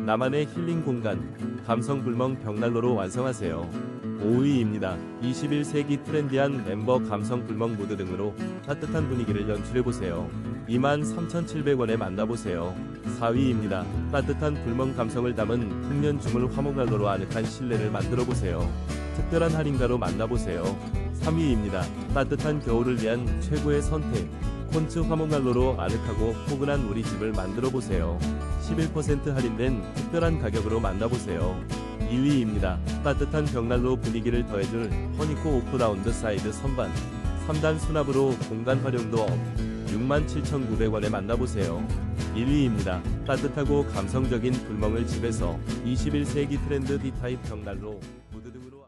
나만의 힐링 공간, 감성불멍 벽난로로 완성하세요. 5위입니다. 21세기 트렌디한 멤버 감성불멍 모드 등으로 따뜻한 분위기를 연출해보세요. 23,700원에 만나보세요. 4위입니다. 따뜻한 불멍 감성을 담은 흑연주물 화목난로로 아늑한 실내를 만들어보세요. 특별한 할인가로 만나보세요. 3위입니다. 따뜻한 겨울을 위한 최고의 선택, 콘츠 화목난로로 아늑하고 포근한 우리 집을 만들어보세요. 11% 할인된 특별한 가격으로 만나보세요. 2위입니다. 따뜻한 벽난로 분위기를 더해줄 허니코 오프라운드 사이드 선반 3단 수납으로 공간 활용도 업 67,900원에 만나보세요. 1위입니다. 따뜻하고 감성적인 불멍을 집에서 21세기 트렌드 D타입 벽난로 무드 등으로